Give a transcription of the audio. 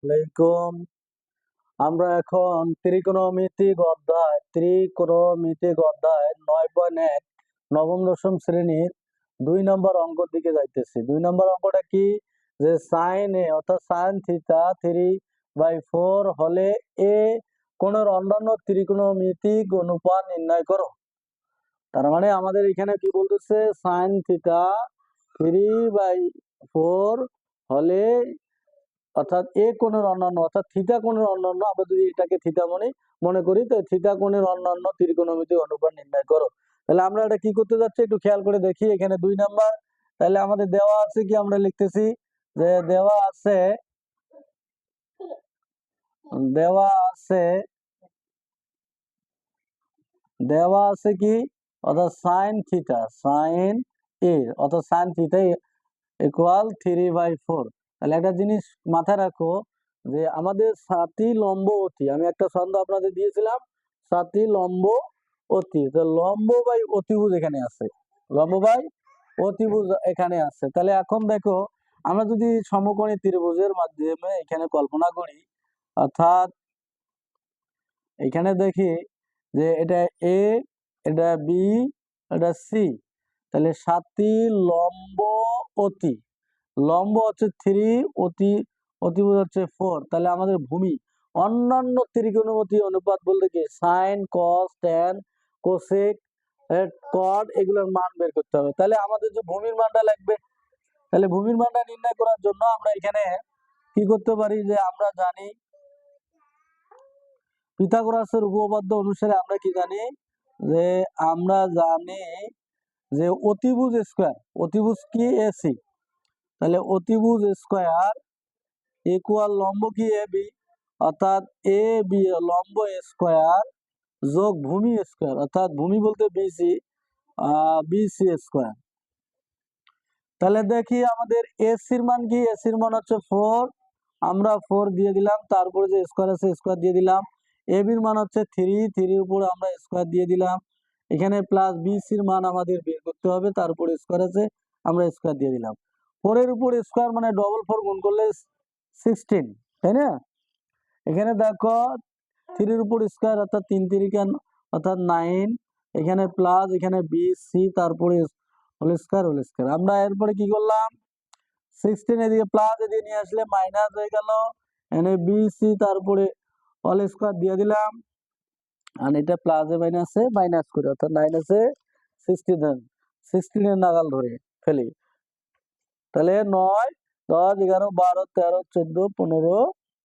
আলাইকুম। আমরা এখন ত্রিকোণমিতিক অধ্যায় 9.1 নবম দশম শ্রেণীর 2 নম্বর অঙ্ক দিকে যাইতেছি। 2 নম্বর অঙ্কটা কি, যে সাইন এ অর্থাৎ সাইন থিটা 3/4 হলে এ কোণের অন্যান্য ত্রিকোণমিতিক অনুপাত নির্ণয় করো। তার মানে আমাদের এখানে কি বলতেছে, সাইন থিটা 3/4 হলে অর্থাৎ এ কোণের অন্যান্য অর্থাৎ থিটা কোণের অন্যান্য, আমরা যদি এটাকে থিটা মনে করি, তো থিটা কোণের অন্যান্য ত্রিকোণমিতিক অনুপাত নির্ণয় করো। তাহলে আমরা এটা কি করতে যাচ্ছি একটু খেয়াল করে দেখি। এখানে 2 নাম্বার, তাহলে আমাদের দেওয়া আছে কি, আমরা লিখতেছি যে দেওয়া আছে কি, অর্থাৎ সাইন থিটা ইকুয়াল 3/4। তাহলে একটা জিনিস মাথায় রাখো, যে আমাদের সাতি লম্ব অতি, আমি একটা ছন্দ আপনাদের দিয়েছিলাম, সাতি লম্ব অতি, তো লম্ব বাই অতিভুজ এখানে আছে, তাহলে এখন দেখো, আমরা যদি সমকোণী ত্রিভুজের মাধ্যমে এখানে কল্পনা করি, অর্থাৎ এখানে দেখি যে এটা এ, এটা বি, এটা সি, তাহলে সাতি লম্ব অতি, লম্ব হচ্ছে 3, অতিভুজ হচ্ছে 4, তাহলে আমাদের ভূমি অন্যান্য ত্রিকোণমিতিক অনুপাত বলতে কি, সাইন, কস, ট্যান, কোসেক, কট, এগুলোর মান বের করতে হবে। তাহলে আমাদের যে ভূমির মানটা লাগবে, তাহলে ভূমির মানটা নির্ণয় করার জন্য আমরা এখানে কি করতে পারি, যে আমরা জানি পিথাগোরাসের উপপাদ্য অনুসারে আমরা কি জানি, যে অতিভুজ স্কয়ার, অতিভুজ কি এসি, তাহলে অতিভুজ স্কয়ার ইকুয়াল লম্ব কি এ বি, অর্থাৎ এ বি লম্ব স্কয়ার যোগ ভূমি স্কয়ার, অর্থাৎ ভূমি বলতে বিসি, বিসি স্কয়ার। তাহলে দেখি আমাদের এসির মান কি, এসির মান হচ্ছে 4, আমরা 4 দিয়ে দিলাম, তারপরে যে স্কয়ার আছে স্কয়ার দিয়ে দিলাম। এ বির মান হচ্ছে 3 এর উপরে আমরা স্কয়ার দিয়ে দিলাম। এখানে প্লাস বিসির মান আমাদের বের করতে হবে, তার উপরে স্কয়ার আছে, আমরা স্কয়ার দিয়ে দিলাম। 4 এর উপর স্কয়ার মানে ডবল 4 গুণ করলে 16, তাই না? এখানে দেখো 3 এর উপর স্কয়ার অর্থাৎ 3 3 অর্থাৎ 9, এখানে প্লাস, এখানে বিসি, তারপরে হোল স্কয়ার। আমরা এরপরে কি করলাম, 16 এদিকে প্লাস, এদিকে নিয়ে আসলে মাইনাস হয়ে গেল, এখানে বিসি তারপরে হোল স্কয়ার দিয়ে দিলাম, আর এটা প্লাসে মাইনাসে মাইনাস করে, অর্থাৎ মাইনাসে 16 এর নাগাল ধরে ফেলি। তাহলে 9, 10, 11, 12, 13, 14, 15,